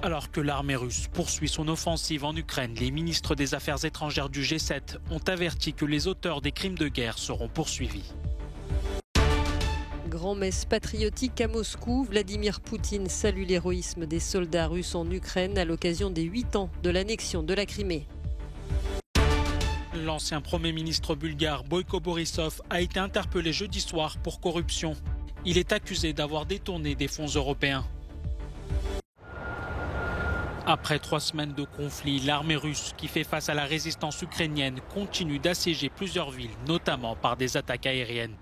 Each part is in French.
Alors que l'armée russe poursuit son offensive en Ukraine, les ministres des Affaires étrangères du G7 ont averti que les auteurs des crimes de guerre seront poursuivis. Grand-messe patriotique à Moscou, Vladimir Poutine salue l'héroïsme des soldats russes en Ukraine à l'occasion des 8 ans de l'annexion de la Crimée. L'ancien Premier ministre bulgare Boyko Borisov a été interpellé jeudi soir pour corruption. Il est accusé d'avoir détourné des fonds européens. Après 3 semaines de conflit, l'armée russe, qui fait face à la résistance ukrainienne, continue d'assiéger plusieurs villes, notamment par des attaques aériennes.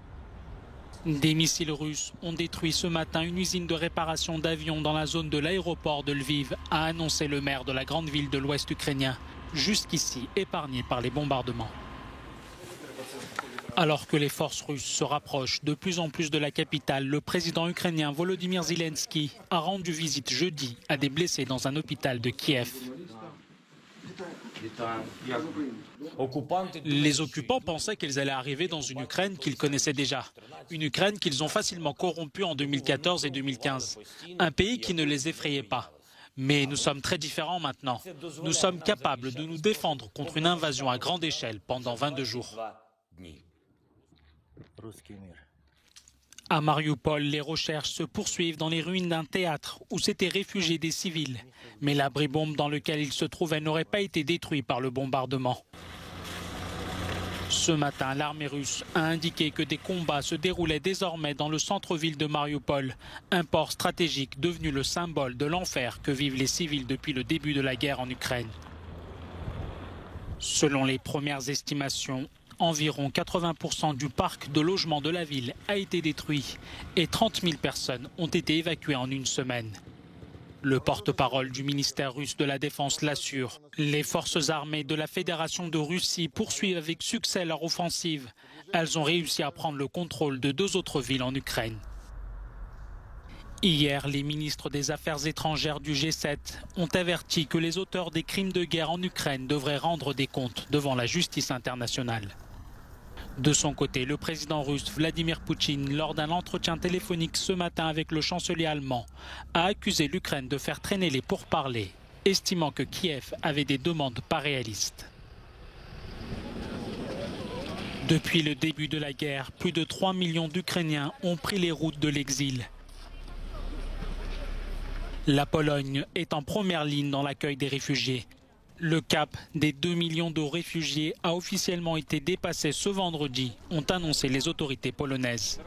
Des missiles russes ont détruit ce matin une usine de réparation d'avions dans la zone de l'aéroport de Lviv, a annoncé le maire de la grande ville de l'ouest ukrainien, jusqu'ici épargné par les bombardements. Alors que les forces russes se rapprochent de plus en plus de la capitale, le président ukrainien Volodymyr Zelensky a rendu visite jeudi à des blessés dans un hôpital de Kiev. Les occupants pensaient qu'ils allaient arriver dans une Ukraine qu'ils connaissaient déjà. Une Ukraine qu'ils ont facilement corrompue en 2014 et 2015. Un pays qui ne les effrayait pas. Mais nous sommes très différents maintenant. Nous sommes capables de nous défendre contre une invasion à grande échelle pendant 22 jours. À Mariupol, les recherches se poursuivent dans les ruines d'un théâtre où s'étaient réfugiés des civils. Mais l'abri-bombe dans lequel ils se trouvaient n'aurait pas été détruit par le bombardement. Ce matin, l'armée russe a indiqué que des combats se déroulaient désormais dans le centre-ville de Mariupol, un port stratégique devenu le symbole de l'enfer que vivent les civils depuis le début de la guerre en Ukraine. Selon les premières estimations, environ 80% du parc de logement de la ville a été détruit et 30 000 personnes ont été évacuées en une semaine. Le porte-parole du ministère russe de la Défense l'assure. Les forces armées de la Fédération de Russie poursuivent avec succès leur offensive. Elles ont réussi à prendre le contrôle de 2 autres villes en Ukraine. Hier, les ministres des Affaires étrangères du G7 ont averti que les auteurs des crimes de guerre en Ukraine devraient rendre des comptes devant la justice internationale. De son côté, le président russe Vladimir Poutine, lors d'un entretien téléphonique ce matin avec le chancelier allemand, a accusé l'Ukraine de faire traîner les pourparlers, estimant que Kiev avait des demandes pas réalistes. Depuis le début de la guerre, plus de 3 millions d'Ukrainiens ont pris les routes de l'exil. La Pologne est en première ligne dans l'accueil des réfugiés. Le cap des 2 millions de réfugiés a officiellement été dépassé ce vendredi, ont annoncé les autorités polonaises.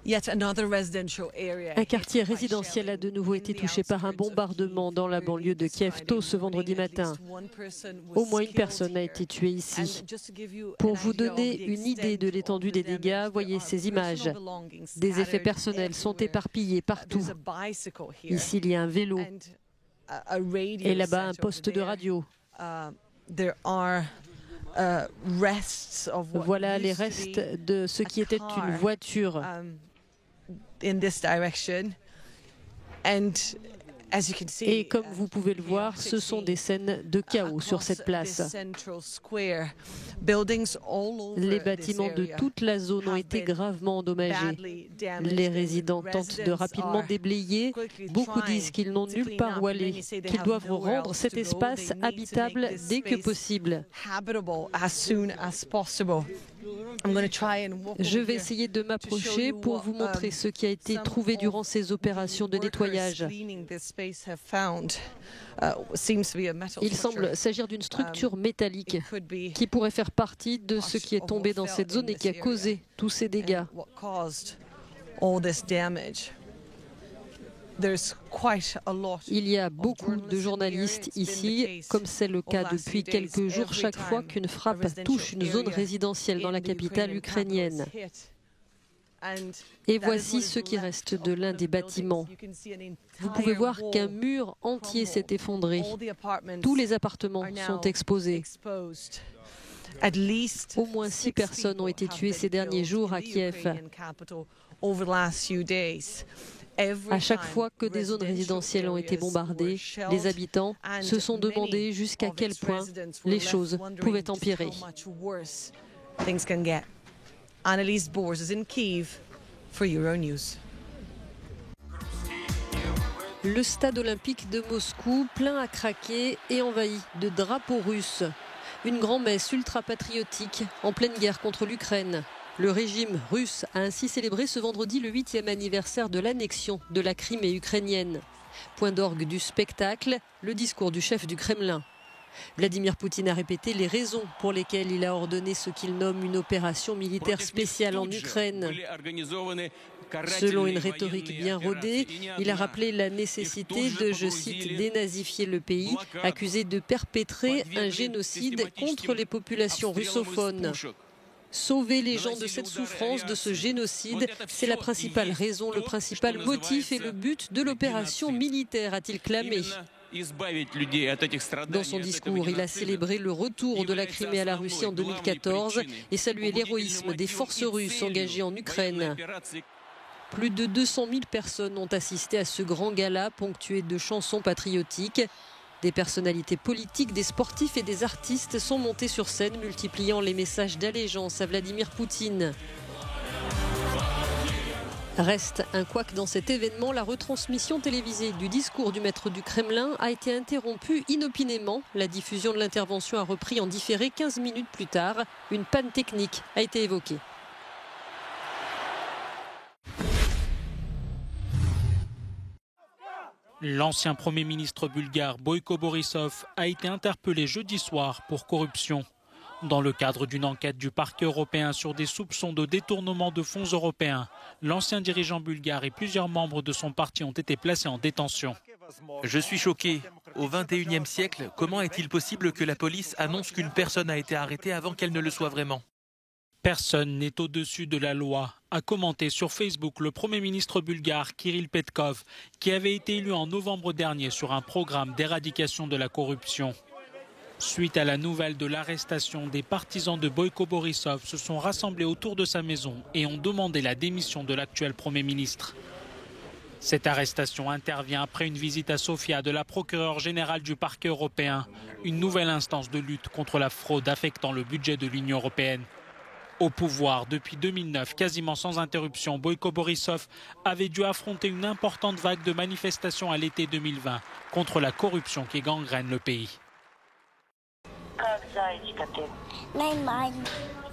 Un quartier résidentiel a de nouveau été touché par un bombardement dans la banlieue de Kiev tôt ce vendredi matin. Au moins une personne a été tuée ici. Pour vous donner une idée de l'étendue des dégâts, voyez ces images. Des effets personnels sont éparpillés partout. Ici, il y a un vélo. Et là-bas, un poste de radio. Voilà les restes de ce qui était une voiture. Et comme vous pouvez le voir, ce sont des scènes de chaos sur cette place. Les bâtiments de toute la zone ont été gravement endommagés. Les résidents tentent de rapidement déblayer. Beaucoup disent qu'ils n'ont nulle part où aller, qu'ils doivent rendre cet espace habitable dès que possible. Je vais essayer de m'approcher pour vous montrer ce qui a été trouvé durant ces opérations de nettoyage. Il semble s'agir d'une structure métallique qui pourrait faire partie de ce qui est tombé dans cette zone et qui a causé tous ces dégâts. Il y a beaucoup de journalistes ici, comme c'est le cas depuis quelques jours, chaque fois qu'une frappe touche une zone résidentielle dans la capitale ukrainienne. Et voici ce qui reste de l'un des bâtiments. Vous pouvez voir qu'un mur entier s'est effondré. Tous les appartements sont exposés. Au moins 6 personnes ont été tuées ces derniers jours à Kiev. À chaque fois que des zones résidentielles ont été bombardées, les habitants se sont demandé jusqu'à quel point les choses pouvaient empirer. Annelies Boers is in Kyiv for Euronews. Le stade olympique de Moscou, plein à craquer et envahi de drapeaux russes. Une grand-messe ultra-patriotique en pleine guerre contre l'Ukraine. Le régime russe a ainsi célébré ce vendredi le 8e anniversaire de l'annexion de la Crimée ukrainienne. Point d'orgue du spectacle, le discours du chef du Kremlin. Vladimir Poutine a répété les raisons pour lesquelles il a ordonné ce qu'il nomme une opération militaire spéciale en Ukraine. Selon une rhétorique bien rodée, il a rappelé la nécessité de, je cite, dénazifier le pays, accusé de perpétrer un génocide contre les populations russophones. Sauver les gens de cette souffrance, de ce génocide, c'est la principale raison, le principal motif et le but de l'opération militaire, a-t-il clamé. Dans son discours, il a célébré le retour de la Crimée à la Russie en 2014 et salué l'héroïsme des forces russes engagées en Ukraine. Plus de 200 000 personnes ont assisté à ce grand gala ponctué de chansons patriotiques. Des personnalités politiques, des sportifs et des artistes sont montés sur scène, multipliant les messages d'allégeance à Vladimir Poutine. Reste un couac dans cet événement, la retransmission télévisée du discours du maître du Kremlin a été interrompue inopinément. La diffusion de l'intervention a repris en différé 15 minutes plus tard. Une panne technique a été évoquée. L'ancien Premier ministre bulgare Boyko Borisov a été interpellé jeudi soir pour corruption. Dans le cadre d'une enquête du parquet européen sur des soupçons de détournement de fonds européens, l'ancien dirigeant bulgare et plusieurs membres de son parti ont été placés en détention. Je suis choqué. Au XXIe siècle, comment est-il possible que la police annonce qu'une personne a été arrêtée avant qu'elle ne le soit vraiment ? Personne n'est au-dessus de la loi, a commenté sur Facebook le Premier ministre bulgare Kirill Petkov, qui avait été élu en novembre dernier sur un programme d'éradication de la corruption. Suite à la nouvelle de l'arrestation, des partisans de Boyko Borisov se sont rassemblés autour de sa maison et ont demandé la démission de l'actuel Premier ministre. Cette arrestation intervient après une visite à Sofia de la procureure générale du parquet européen, une nouvelle instance de lutte contre la fraude affectant le budget de l'Union européenne. Au pouvoir depuis 2009, quasiment sans interruption, Boyko Borisov avait dû affronter une importante vague de manifestations à l'été 2020 contre la corruption qui gangrène le pays.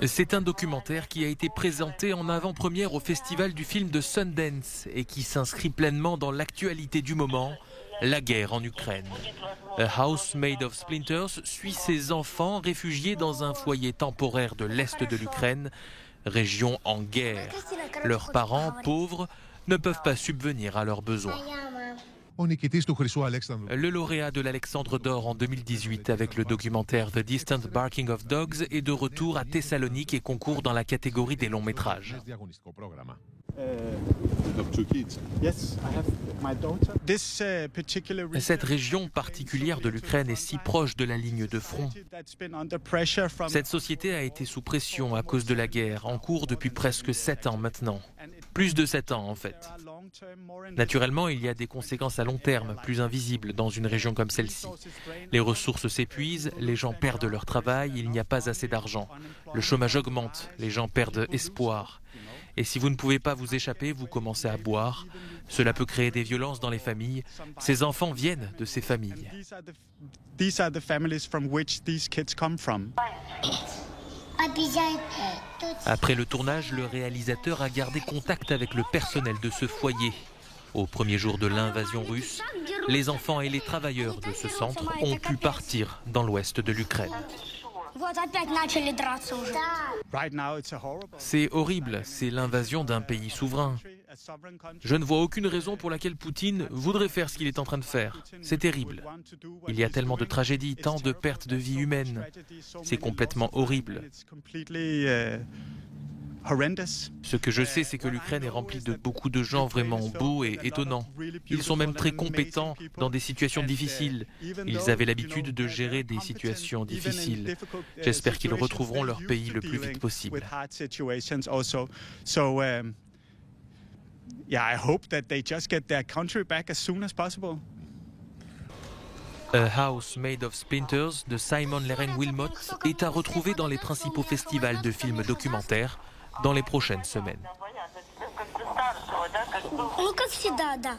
C'est un documentaire qui a été présenté en avant-première au festival du film de Sundance et qui s'inscrit pleinement dans l'actualité du moment, la guerre en Ukraine. A House Made of Splinters suit ses enfants réfugiés dans un foyer temporaire de l'Est de l'Ukraine, région en guerre. Leurs parents, pauvres, ne peuvent pas subvenir à leurs besoins. Le lauréat de l'Alexandre d'Or en 2018 avec le documentaire The Distant Barking of Dogs est de retour à Thessalonique et concourt dans la catégorie des longs métrages. Cette région particulière de l'Ukraine est si proche de la ligne de front. Cette société a été sous pression à cause de la guerre, en cours depuis presque 7 ans maintenant. Plus de 7 ans en fait. Naturellement, il y a des conséquences à long terme, plus invisibles dans une région comme celle-ci. Les ressources s'épuisent, les gens perdent leur travail, il n'y a pas assez d'argent. Le chômage augmente, les gens perdent espoir. Et si vous ne pouvez pas vous échapper, vous commencez à boire. Cela peut créer des violences dans les familles. Ces enfants viennent de ces familles. Après le tournage, le réalisateur a gardé contact avec le personnel de ce foyer. Au premier jour de l'invasion russe, les enfants et les travailleurs de ce centre ont pu partir dans l'ouest de l'Ukraine. C'est horrible, c'est l'invasion d'un pays souverain. Je ne vois aucune raison pour laquelle Poutine voudrait faire ce qu'il est en train de faire. C'est terrible. Il y a tellement de tragédies, tant de pertes de vies humaines. C'est complètement horrible. Ce que je sais, c'est que l'Ukraine est remplie de beaucoup de gens vraiment beaux et étonnants. Ils sont même très compétents dans des situations difficiles. Ils avaient l'habitude de gérer des situations difficiles. J'espère qu'ils retrouveront leur pays le plus vite possible. A House Made of Splinters de Simon Lering-Wilmot est à retrouver dans les principaux festivals de films documentaires dans les prochaines semaines. Ну, как всегда, да.